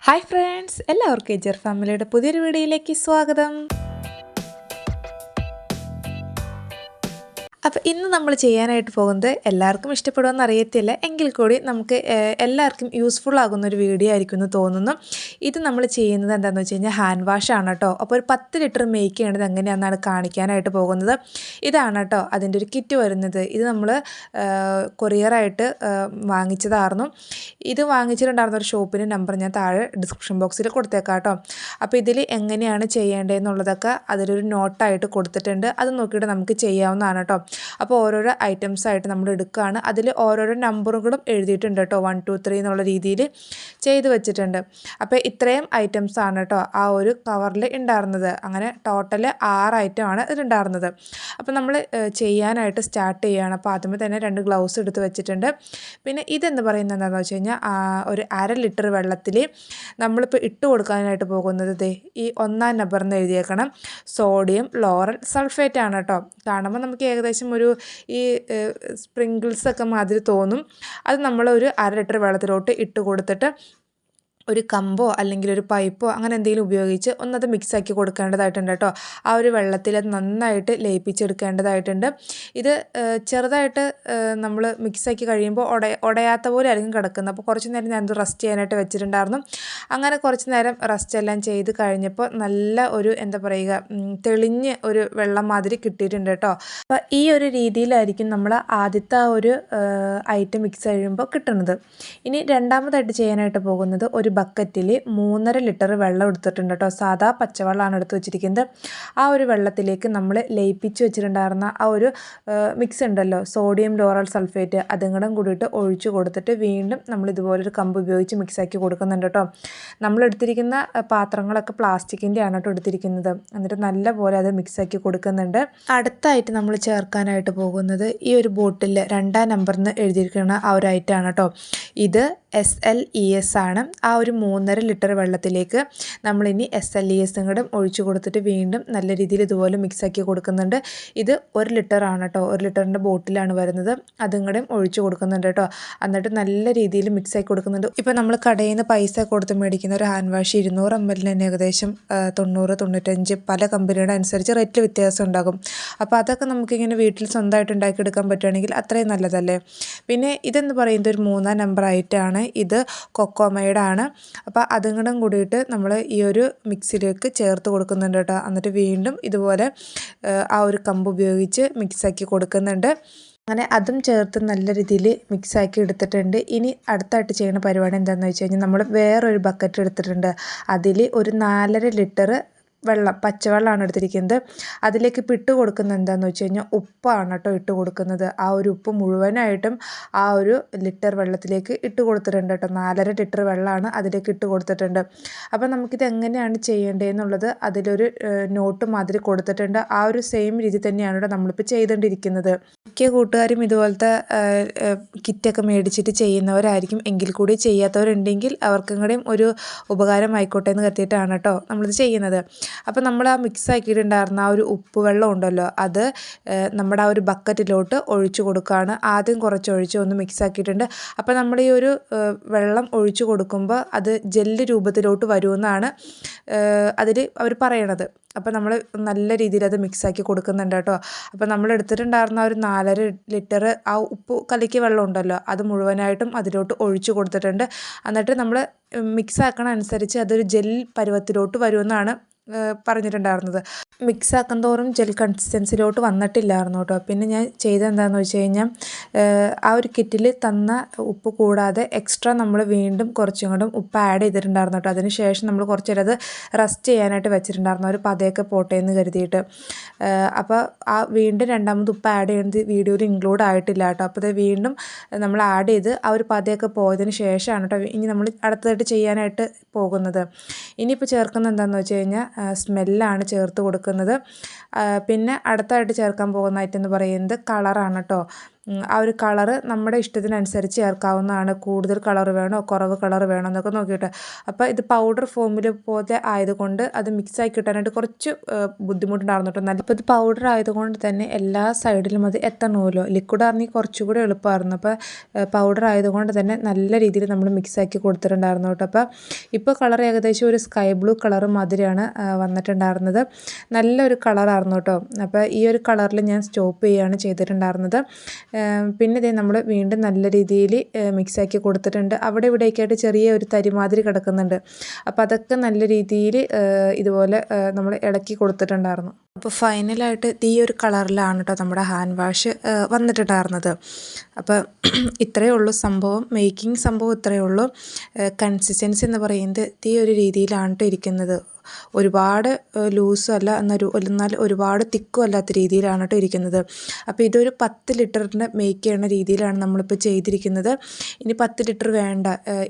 Hi friends, എല്ലാവർക്കും എജർ ഫാമിലിയുടെ പുതിയൊരു വീഡിയോയിലേക്ക് സ്വാഗതം. അപ്പോൾ ഇന്ന് നമ്മൾ ചെയ്യാനായിട്ട് പോകുന്നത് എല്ലാവർക്കും ഇഷ്ടപ്പെടുമെന്ന് അറിയത്തില്ല, എങ്കിൽ കൂടി നമുക്ക് എല്ലാവർക്കും യൂസ്ഫുൾ ആകുന്നൊരു വീഡിയോ ആയിരിക്കും എന്ന് തോന്നുന്നു. ഇത് നമ്മൾ ചെയ്യുന്നത് എന്താണെന്ന് വെച്ച് കഴിഞ്ഞാൽ ഹാൻഡ് വാഷാണ് കേട്ടോ. അപ്പോൾ ഒരു 10 ലിറ്റർ മേക്ക് ചെയ്യണത് എങ്ങനെയാണെന്നാണ് കാണിക്കാനായിട്ട് പോകുന്നത്. ഇതാണ് കേട്ടോ അതിൻ്റെ ഒരു കിറ്റ് വരുന്നത്. ഇത് നമ്മൾ കൊറിയറായിട്ട് വാങ്ങിച്ചതായിരുന്നു. ഇത് വാങ്ങിച്ചിട്ടുണ്ടായിരുന്ന ഒരു ഷോപ്പിൻ്റെ നമ്പർ ഞാൻ താഴെ ഡിസ്ക്രിപ്ഷൻ ബോക്സിൽ കൊടുത്തേക്കാം കേട്ടോ. അപ്പോൾ ഇതിൽ എങ്ങനെയാണ് ചെയ്യേണ്ടതെന്നുള്ളതൊക്കെ അതിലൊരു നോട്ടായിട്ട് കൊടുത്തിട്ടുണ്ട്. അത് നോക്കിയിട്ട് നമുക്ക് ചെയ്യാവുന്നതാണ് കേട്ടോ. അപ്പോൾ ഓരോരോ ഐറ്റംസ് ആയിട്ട് നമ്മൾ എടുക്കുകയാണ്. അതിൽ ഓരോരോ നമ്പറുകളും എഴുതിയിട്ടുണ്ട് കേട്ടോ. 1 2 3 എന്നുള്ള രീതിയിൽ ചെയ്ത് വെച്ചിട്ടുണ്ട്. അപ്പോൾ ഇത്രയും ഐറ്റംസ് ആണ് കേട്ടോ ആ ഒരു കവറിൽ ഉണ്ടായിരുന്നത്. അങ്ങനെ ടോട്ടൽ 6 ഐറ്റമാണ് ഇതിലുണ്ടായിരുന്നത്. അപ്പോൾ നമ്മൾ ചെയ്യാനായിട്ട് സ്റ്റാർട്ട് ചെയ്യുകയാണ്. അപ്പോൾ ആദ്യമേ തന്നെ 2 ഗ്ലൗസ് എടുത്ത് വെച്ചിട്ടുണ്ട്. പിന്നെ ഇതെന്ന് പറയുന്നത് എന്താണെന്ന് വെച്ച് കഴിഞ്ഞാൽ ഒരു 1/2 ലിറ്റർ വെള്ളത്തിൽ നമ്മളിപ്പോൾ ഇട്ട് കൊടുക്കാനായിട്ട് പോകുന്നത് ഈ 1-ാം നമ്പറിന് എഴുതിയേക്കണം സോഡിയം ലോറൽ സൾഫേറ്റ് ആണ് കേട്ടോ. കാണുമ്പോൾ നമുക്ക് ഏകദേശം ഒരു ഈ സ്പ്രിങ്കിൾസൊക്കെ മാതിരി തോന്നും. അത് നമ്മൾ ഒരു 1/2 ലിറ്റർ വെള്ളത്തിലോട്ട് ഇട്ട് കൊടുത്തിട്ട് ഒരു കമ്പോ അല്ലെങ്കിൽ ഒരു പൈപ്പോ അങ്ങനെ എന്തെങ്കിലും ഉപയോഗിച്ച് ഒന്നത് മിക്സാക്കി കൊടുക്കേണ്ടതായിട്ടുണ്ട് കേട്ടോ. ആ ഒരു വെള്ളത്തിൽ അത് നന്നായിട്ട് ലയിപ്പിച്ചെടുക്കേണ്ടതായിട്ടുണ്ട്. ഇത് ചെറുതായിട്ട് നമ്മൾ മിക്സാക്കി കഴിയുമ്പോൾ ഉടയാത്ത പോലെ ആയിരിക്കും കിടക്കുന്നത്. അപ്പോൾ കുറച്ച് നേരം ഞാനത് റെസ്റ്റ് ചെയ്യാനായിട്ട് വെച്ചിട്ടുണ്ടായിരുന്നു. അങ്ങനെ കുറച്ച് നേരം റെസ്റ്റ് എല്ലാം ചെയ്ത് കഴിഞ്ഞപ്പോൾ നല്ല ഒരു എന്താ പറയുക തെളിഞ്ഞ് ഒരു വെള്ളം മാതിരി കിട്ടിയിട്ടുണ്ട് കേട്ടോ. അപ്പോൾ ഈ ഒരു രീതിയിലായിരിക്കും നമ്മൾ ആദ്യത്തെ ആ ഒരു ഐറ്റം മിക്സ് കഴിയുമ്പോൾ കിട്ടുന്നത്. ഇനി രണ്ടാമതായിട്ട് ചെയ്യാനായിട്ട് പോകുന്നത് ഒരു ബക്കറ്റിൽ 3.5 ലിറ്റർ വെള്ളം എടുത്തിട്ടുണ്ട് കേട്ടോ. സാധാ പച്ചവെള്ളമാണ് എടുത്ത് വെച്ചിരിക്കുന്നത്. ആ ഒരു വെള്ളത്തിലേക്ക് നമ്മൾ ലയിപ്പിച്ച് വെച്ചിട്ടുണ്ടായിരുന്ന ആ ഒരു മിക്സ് ഉണ്ടല്ലോ സോഡിയം ലോറൽ സൾഫേറ്റ്, അതും കൂടിയിട്ട് ഒഴിച്ചു കൊടുത്തിട്ട് വീണ്ടും നമ്മൾ ഇതുപോലൊരു കമ്പ് ഉപയോഗിച്ച് മിക്സാക്കി കൊടുക്കുന്നുണ്ട് കേട്ടോ. നമ്മൾ എടുത്തിരിക്കുന്ന പാത്രങ്ങളൊക്കെ പ്ലാസ്റ്റിക്കിൻ്റെ ആണ് കേട്ടോ എടുത്തിരിക്കുന്നത്. എന്നിട്ട് നല്ലപോലെ അത് മിക്സാക്കി കൊടുക്കുന്നുണ്ട്. അടുത്തായിട്ട് നമ്മൾ ചേർക്കാനായിട്ട് പോകുന്നത് ഈ ഒരു ബോട്ടിൽ 2-ാം നമ്പറിന് എഴുതിയിരിക്കുന്ന ആ ഒരു ഐറ്റമാണ് കേട്ടോ. ഇത് SLES ആണ്. ആ ഒരു 3.5 ലിറ്റർ വെള്ളത്തിലേക്ക് നമ്മളിനി SLES കൂടെ ഒഴിച്ചു കൊടുത്തിട്ട് വീണ്ടും നല്ല രീതിയിൽ ഇതുപോലെ മിക്സാക്കി കൊടുക്കുന്നുണ്ട്. ഇത് 1 ലിറ്റർ ആണ് കേട്ടോ. 1 ലിറ്ററിൻ്റെ ബോട്ടിലാണ് വരുന്നത്. അതും കൂടെ ഒഴിച്ചു കൊടുക്കുന്നുണ്ട് കേട്ടോ. എന്നിട്ട് നല്ല രീതിയിൽ മിക്സാക്കി കൊടുക്കുന്നുണ്ട്. ഇപ്പോൾ നമ്മൾ കടയിൽ നിന്ന് പൈസ കൊടുത്ത് മേടിക്കുന്ന ഒരു ഹാൻഡ് വാഷ് 200 ml തന്നെ ഏകദേശം 90 95 പല കമ്പനിയുടെ അനുസരിച്ച് റേറ്റിൽ വ്യത്യാസം ഉണ്ടാകും. അപ്പോൾ അതൊക്കെ നമുക്കിങ്ങനെ വീട്ടിൽ സ്വന്തമായിട്ട് ഉണ്ടാക്കിയെടുക്കാൻ പറ്റുകയാണെങ്കിൽ അത്രയും നല്ലതല്ലേ. പിന്നെ ഇതെന്ന് പറയുന്നത് ഒരു 3-ാം നമ്പർ ആയിട്ടാണ്. ഇത് കൊക്കോമയുടെ ആണ്. അപ്പോൾ അതും കൂടിയിട്ട് നമ്മൾ ഈ ഒരു മിക്സിയിലേക്ക് ചേർത്ത് കൊടുക്കുന്നുണ്ട് കേട്ടോ. എന്നിട്ട് വീണ്ടും ഇതുപോലെ ആ ഒരു കമ്പ് ഉപയോഗിച്ച് മിക്സാക്കി കൊടുക്കുന്നുണ്ട്. അങ്ങനെ അതും ചേർത്ത് നല്ല രീതിയിൽ മിക്സാക്കി എടുത്തിട്ടുണ്ട്. ഇനി അടുത്തായിട്ട് ചെയ്യുന്ന പരിപാടി എന്താണെന്ന് വെച്ച് കഴിഞ്ഞാൽ നമ്മൾ വേറൊരു ബക്കറ്റ് എടുത്തിട്ടുണ്ട്. അതിൽ ഒരു 4.5 ലിറ്റർ വെള്ളം പച്ചവെള്ളമാണ് എടുത്തിരിക്കുന്നത്. അതിലേക്ക് ഇപ്പോൾ ഇട്ട് കൊടുക്കുന്നത് എന്താണെന്ന് വെച്ച് കഴിഞ്ഞാൽ ഉപ്പാണ് കേട്ടോ ഇട്ട് കൊടുക്കുന്നത്. ആ ഒരു ഉപ്പ് മുഴുവനായിട്ടും ആ ഒരു ലിറ്റർ വെള്ളത്തിലേക്ക് ഇട്ട് കൊടുത്തിട്ടുണ്ട് കേട്ടോ. 4.5 ലിറ്റർ വെള്ളമാണ് അതിലേക്ക് ഇട്ട് കൊടുത്തിട്ടുണ്ട്. അപ്പോൾ നമുക്കിത് എങ്ങനെയാണ് ചെയ്യേണ്ടതെന്നുള്ളത് അതിലൊരു നോട്ട് മാതിരി കൊടുത്തിട്ടുണ്ട്. ആ ഒരു സെയിം രീതി തന്നെയാണ് കേട്ടോ നമ്മളിപ്പോൾ ചെയ്തുകൊണ്ടിരിക്കുന്നത്. മിക്ക കൂട്ടുകാരും ഇതുപോലത്തെ കിറ്റൊക്കെ മേടിച്ചിട്ട് ചെയ്യുന്നവരായിരിക്കും. എങ്കിൽ കൂടി ചെയ്യാത്തവരുണ്ടെങ്കിൽ അവർക്കും കൂടെയും ഒരു ഉപകാരമായിക്കോട്ടെ എന്ന് കരുതിയിട്ടാണ് കേട്ടോ നമ്മളിത് ചെയ്യുന്നത്. അപ്പോൾ നമ്മൾ ആ മിക്സ് ആക്കിയിട്ടുണ്ടായിരുന്ന ആ ഒരു ഉപ്പ് വെള്ളം ഉണ്ടല്ലോ അത് നമ്മുടെ ആ ഒരു ബക്കറ്റിലോട്ട് ഒഴിച്ചു കൊടുക്കുകയാണ്. ആദ്യം കുറച്ച് ഒഴിച്ച് ഒന്ന് മിക്സ് ആക്കിയിട്ടുണ്ട്. അപ്പോൾ നമ്മൾ ഈ ഒരു വെള്ളം ഒഴിച്ചു കൊടുക്കുമ്പോൾ അത് ജെല്ല് രൂപത്തിലോട്ട് വരുമെന്നാണ് അതിൽ അവർ പറയണത്. അപ്പോൾ നമ്മൾ നല്ല രീതിയിൽ അത് മിക്സാക്കി കൊടുക്കുന്നുണ്ട് കേട്ടോ. അപ്പോൾ നമ്മൾ എടുത്തിട്ടുണ്ടായിരുന്ന ഒരു 4.5 ലിറ്റർ ആ ഉപ്പ് കലക്കിയ വെള്ളം ഉണ്ടല്ലോ അത് മുഴുവനായിട്ടും അതിലോട്ട് ഒഴിച്ചു കൊടുത്തിട്ടുണ്ട്. എന്നിട്ട് നമ്മൾ മിക്സ് ആക്കണ അനുസരിച്ച് അതൊരു ജെൽ പരുവത്തിലോട്ട് വരുമെന്നാണ് പറഞ്ഞിട്ടുണ്ടായിരുന്നത്. മിക്സ് ആക്കും തോറും ജെൽ കൺസിസ്റ്റൻസിലോട്ട് വന്നിട്ടില്ലായിരുന്നു കേട്ടോ. പിന്നെ ഞാൻ ചെയ്തെന്താണെന്ന് വെച്ച് കഴിഞ്ഞാൽ ആ ഒരു കിറ്റിൽ തന്ന ഉപ്പ് കൂടാതെ എക്സ്ട്രാ നമ്മൾ വീണ്ടും കുറച്ചും കൂടെ ഉപ്പ് ആഡ് ചെയ്തിട്ടുണ്ടായിരുന്നു കേട്ടോ. അതിന് ശേഷം നമ്മൾ കുറച്ച് നേരം അത് റെസ്റ്റ് ചെയ്യാനായിട്ട് വെച്ചിട്ടുണ്ടായിരുന്നു ഒരു പതയൊക്കെ പോട്ടെ എന്ന് കരുതിയിട്ട്. അപ്പോൾ ആ വീണ്ടും രണ്ടാമത് ഉപ്പ് ആഡ് ചെയ്യുന്നത് വീഡിയോയിൽ ഇൻക്ലൂഡ് ആയിട്ടില്ല കേട്ടോ. അപ്പോൾ അത് വീണ്ടും നമ്മൾ ആഡ് ചെയ്ത് ആ ഒരു പതയൊക്കെ പോയതിന് ശേഷമാണ് കേട്ടോ ഇനി നമ്മൾ അടുത്തതായിട്ട് ചെയ്യാനായിട്ട് പോകുന്നത്. ഇനിയിപ്പോൾ ചേർക്കുന്നത് എന്താണെന്ന് വെച്ച് കഴിഞ്ഞാൽ സ്മെല്ലാണ് ചേർത്ത് കൊടുക്കുന്നത്. പിന്നെ അടുത്തായിട്ട് ചേർക്കാൻ പോകുന്ന ഐറ്റം എന്ന് പറയുന്നത് കളറാണ് കേട്ടോ. ആ ഒരു കളറ് നമ്മുടെ ഇഷ്ടത്തിനനുസരിച്ച് ചേർക്കാവുന്നതാണ്. കൂടുതൽ കളർ വേണോ കുറവ് കളർ വേണോ എന്നൊക്കെ നോക്കിയിട്ട്. അപ്പോൾ ഇത് പൗഡർ ഫോമിൽ പോലത്തെ ആയതുകൊണ്ട് അത് മിക്സായി കിട്ടാനായിട്ട് കുറച്ച് ബുദ്ധിമുട്ടുണ്ടായിരുന്നു കേട്ടോ. അപ്പോൾ ഇത് പൗഡർ ആയതുകൊണ്ട് തന്നെ എല്ലാ സൈഡിലും അത് എത്തണമല്ലോ. ലിക്വിഡ് ആണെങ്കിൽ കുറച്ചുകൂടി എളുപ്പമായിരുന്നു. അപ്പോൾ പൗഡർ ആയതുകൊണ്ട് തന്നെ നല്ല രീതിയിൽ നമ്മൾ മിക്സാക്കി കൊടുത്തിട്ടുണ്ടായിരുന്നു കേട്ടോ. അപ്പോൾ ഇപ്പോൾ കളർ ഏകദേശം ഒരു സ്കൈ ബ്ലൂ കളർ മാതിരിയാണ് വന്നിട്ടുണ്ടായിരുന്നത്. നല്ലൊരു കളറായിരുന്നു കേട്ടോ. അപ്പോൾ ഈ ഒരു കളറിൽ ഞാൻ സ്റ്റോപ്പ് ചെയ്യുകയാണ് ചെയ്തിട്ടുണ്ടായിരുന്നത്. പിന്നെ ഇതേ നമ്മൾ വീണ്ടും നല്ല രീതിയിൽ മിക്സാക്കി കൊടുത്തിട്ടുണ്ട്. അവിടെ ഇവിടെയൊക്കെയായിട്ട് ചെറിയ ഒരു തരിമാതിരി കിടക്കുന്നുണ്ട്. അപ്പോൾ അതൊക്കെ നല്ല രീതിയിൽ ഇതുപോലെ നമ്മൾ ഇളക്കി കൊടുത്തിട്ടുണ്ടായിരുന്നു. അപ്പോൾ ഫൈനലായിട്ട് ഈ ഒരു കളറിലാണ് കേട്ടോ നമ്മുടെ ഹാൻഡ് വാഷ് വന്നിട്ടുണ്ടായിരുന്നത്. അപ്പോൾ ഇത്രയേ ഉള്ളൂ സംഭവം. മേക്കിംഗ് സംഭവം ഇത്രയേ ഉള്ളൂ. കൺസിസ്റ്റൻസി എന്ന് പറയുന്നത് ഈ ഒരു രീതിയിലാണ് കേട്ടോ ഇരിക്കുന്നത്. ഒരുപാട് ലൂസും അല്ല എന്നാൽ ഒരുപാട് തിക്കും അല്ലാത്ത രീതിയിലാണ് കേട്ടോ ഇരിക്കുന്നത്. അപ്പോൾ ഇതൊരു 10 ലിറ്ററിൻ്റെ മേക്ക് ചെയ്യുന്ന രീതിയിലാണ് നമ്മളിപ്പോൾ ചെയ്തിരിക്കുന്നത്. ഇനി 10 ലിറ്റർ വേണ്ട,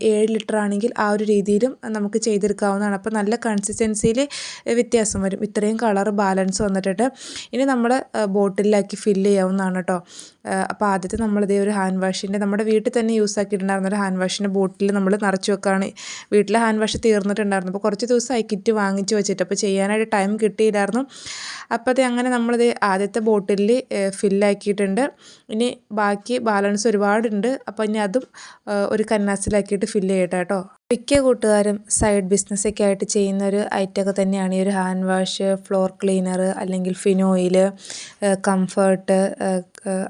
7 ലിറ്റർ ആണെങ്കിൽ ആ ഒരു രീതിയിലും നമുക്ക് ചെയ്തെടുക്കാവുന്നതാണ്. അപ്പോൾ നല്ല കൺസിസ്റ്റൻസിയിൽ വ്യത്യാസം വരും. ഇത്രയും കളർ ബാലൻസ് വന്നിട്ടുണ്ട്. ഇനി നമ്മൾ ബോട്ടിലാക്കി ഫില്ല് ചെയ്യാവുന്നതാണ് കേട്ടോ. അപ്പോൾ ആദ്യത്തെ നമ്മളിതേ ഒരു ഹാൻഡ് വാഷിൻ്റെ നമ്മുടെ വീട്ടിൽ തന്നെ യൂസ് ആക്കിയിട്ടുണ്ടായിരുന്ന ഒരു ഹാൻഡ് വാഷിൻ്റെ ബോട്ടിൽ നമ്മൾ നിറച്ച് വെക്കുകയാണ്. വീട്ടിലെ ഹാൻഡ് വാഷ് തീർന്നിട്ടുണ്ടായിരുന്നു. അപ്പോൾ കുറച്ച് ദിവസമായി കിറ്റ് വാങ്ങിച്ച് വെച്ചിട്ട് അപ്പോൾ ചെയ്യാനായിട്ട് ടൈം കിട്ടിയില്ലായിരുന്നു. അപ്പോൾ അത് അങ്ങനെ നമ്മളിത് ആദ്യത്തെ ബോട്ടിലിൽ ഫില്ലാക്കിയിട്ടുണ്ട്. ഇനി ബാക്കി ബാലൻസ് ഒരുപാടുണ്ട്. അപ്പോൾ ഇനി അതും ഒരു കന്നാസിലാക്കിയിട്ട് ഫില്ല് ചെയ്യട്ടെ കേട്ടോ. മിക്ക കൂട്ടുകാരും സൈഡ് ബിസിനസ്സൊക്കെ ആയിട്ട് ചെയ്യുന്ന ഒരു ഐറ്റമൊക്കെ തന്നെയാണ് ഈ ഒരു ഹാൻഡ് വാഷ്, ഫ്ലോർ ക്ലീനർ, അല്ലെങ്കിൽ ഫിനോയിൽ, കംഫർട്ട്,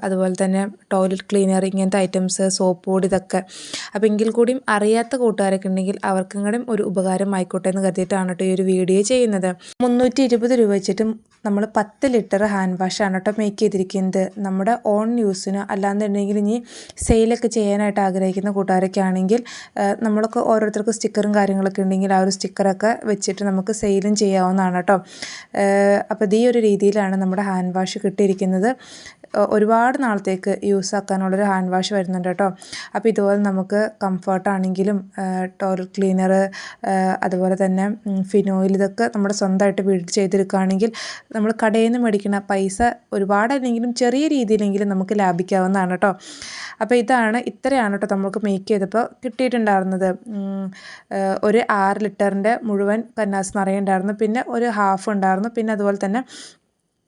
അതുപോലെ തന്നെ ടോയ്ലറ്റ് ക്ലീനർ, ഇങ്ങനത്തെ ഐറ്റംസ്, സോപ്പ് പൊടി, ഇതൊക്കെ. അപ്പോൾ എങ്കിൽ കൂടിയും അറിയാത്ത കൂട്ടുകാരൊക്കെ ഉണ്ടെങ്കിൽ അവർക്കും കൂടെ ഒരു ഉപകാരം ആയിക്കോട്ടെ എന്ന് കരുതിയിട്ടാണ് കേട്ടോ ഈ ഒരു വീഡിയോ ചെയ്യുന്നത്. 320 രൂപ വെച്ചിട്ടും നമ്മൾ 10 ലിറ്റർ ഹാൻഡ് വാഷാണ് കേട്ടോ മേക്ക് ചെയ്തിരിക്കുന്നത്. നമ്മുടെ ഓൺ യൂസിന് അല്ലാന്നുണ്ടെങ്കിൽ ഇനി സെയിലൊക്കെ ചെയ്യാനായിട്ട് ആഗ്രഹിക്കുന്ന കൂട്ടുകാരൊക്കെ ആണെങ്കിൽ നമ്മളൊക്കെ ഓരോരുത്തർക്ക് സ്റ്റിക്കറും കാര്യങ്ങളൊക്കെ ഉണ്ടെങ്കിൽ ആ ഒരു സ്റ്റിക്കറൊക്കെ വെച്ചിട്ട് നമുക്ക് സെയിലും ചെയ്യാവുന്നതാണ് കേട്ടോ. അപ്പോൾ ഈ ഒരു രീതിയിലാണ് നമ്മുടെ ഹാൻഡ് വാഷ് കിട്ടിയിരിക്കുന്നത്. ഒരുപാട് നാളത്തേക്ക് യൂസ് ആക്കാനുള്ളൊരു ഹാൻഡ് വാഷ് വരുന്നുണ്ട് കേട്ടോ. അപ്പോൾ ഇതുപോലെ നമുക്ക് കംഫർട്ടാണെങ്കിലും ടോയ്ലറ്റ് ക്ലീനർ, അതുപോലെ തന്നെ ഫിനോയിൽ, ഇതൊക്കെ നമ്മുടെ സ്വന്തമായിട്ട് വീട്ടിൽ ചെയ്തെടുക്കുകയാണെങ്കിൽ നമ്മൾ കടയിൽ നിന്ന് മേടിക്കുന്ന പൈസ ഒരുപാടല്ലെങ്കിലും ചെറിയ രീതിയിലെങ്കിലും നമുക്ക് ലാഭിക്കാവുന്നതാണ് കേട്ടോ. അപ്പോൾ ഇത്രയാണ് കേട്ടോ നമുക്ക് മേക്ക് ചെയ്തപ്പോൾ കിട്ടിയിട്ടുണ്ടായിരുന്നത്. ഒരു 6 ലിറ്ററിൻ്റെ മുഴുവൻ കന്നാസ് നിറയുണ്ടായിരുന്നു. പിന്നെ ഒരു ഹാഫ് ഉണ്ടായിരുന്നു. പിന്നെ അതുപോലെ തന്നെ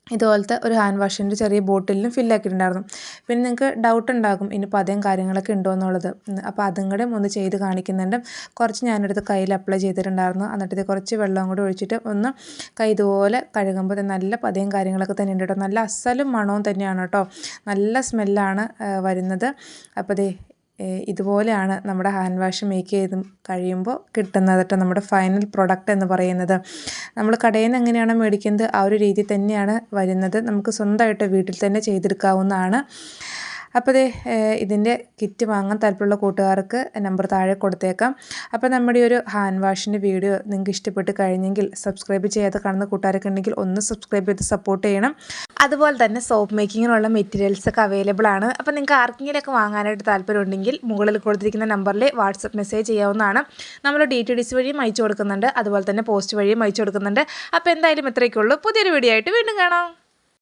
ഇതുപോലത്തെ ഒരു ഹാൻഡ് വാഷിൻ്റെ ചെറിയ ബോട്ടിലും ഫില്ലാക്കിയിട്ടുണ്ടായിരുന്നു. പിന്നെ നിങ്ങൾക്ക് ഡൗട്ട് ഉണ്ടാകും ഇനിയിപ്പോൾ അധികം കാര്യങ്ങളൊക്കെ ഉണ്ടോ എന്നുള്ളത്. അപ്പോൾ അതും കൂടെ ഒന്ന് ചെയ്ത് കാണിക്കുന്നുണ്ട്. കുറച്ച് ഞാനെടുത്ത് കയ്യിൽ അപ്ലൈ ചെയ്തിട്ടുണ്ടായിരുന്നു. എന്നിട്ട് കുറച്ച് വെള്ളം കൂടെ ഒഴിച്ചിട്ട് ഒന്ന് കൈ ഇതുപോലെ കഴുകുമ്പോൾ നല്ല പതയും കാര്യങ്ങളൊക്കെ തന്നെ ഉണ്ട് കേട്ടോ. നല്ല അസലും മണവും തന്നെയാണ് കേട്ടോ. നല്ല സ്മെല്ലാണ് വരുന്നത്. അപ്പോൾ ഇതുപോലെയാണ് നമ്മുടെ ഹാൻഡ് വാഷ് മേക്ക് ചെയ്ത് കഴിയുമ്പോൾ കിട്ടുന്നത് കേട്ടോ, നമ്മുടെ ഫൈനൽ പ്രൊഡക്റ്റ് എന്ന് പറയുന്നത്. നമ്മൾ കടയിൽ നിന്ന് എങ്ങനെയാണോ മേടിക്കുന്നത് ആ ഒരു രീതി തന്നെയാണ് വരുന്നത്. നമുക്ക് സ്വന്തമായിട്ട് വീട്ടിൽ തന്നെ ചെയ്തെടുക്കാവുന്നതാണ്. അപ്പോൾ ഇതിൻ്റെ കിറ്റ് വാങ്ങാൻ താല്പര്യമുള്ള കൂട്ടുകാർക്ക് നമ്പർ താഴെ കൊടുത്തേക്കാം. അപ്പോൾ നമ്മുടെ ഒരു ഹാൻഡ് വാഷിൻ്റെ വീഡിയോ നിങ്ങൾക്ക് ഇഷ്ടപ്പെട്ട് കഴിഞ്ഞെങ്കിൽ സബ്സ്ക്രൈബ് ചെയ്യാതെ കാണുന്ന കൂട്ടുകാരൊക്കെ ഉണ്ടെങ്കിൽ ഒന്ന് സബ്സ്ക്രൈബ് ചെയ്ത് സപ്പോർട്ട് ചെയ്യണം. അതുപോലെ തന്നെ സോപ്പ് മേക്കിങ്ങിനുള്ള മെറ്റീരിയൽസൊക്കെ അവൈലബിൾ ആണ്. അപ്പോൾ നിങ്ങൾക്ക് ആർക്കെങ്കിലുമൊക്കെ വാങ്ങാനായിട്ട് താല്പര്യമുണ്ടെങ്കിൽ മുകളിൽ കൊടുത്തിരിക്കുന്ന നമ്പറിൽ വാട്സപ്പ് മെസ്സേജ് ചെയ്യാവുന്നതാണ്. നമ്മൾ DTDC വഴിയും അയച്ചു കൊടുക്കുന്നുണ്ട്, അതുപോലെ തന്നെ പോസ്റ്റ് വഴിയും അയച്ചു കൊടുക്കുന്നുണ്ട്. അപ്പോൾ എന്തായാലും ഇത്രയൊക്കെ ഉള്ളൂ. പുതിയൊരു വീഡിയോ ആയിട്ട് വീണ്ടും കാണാം.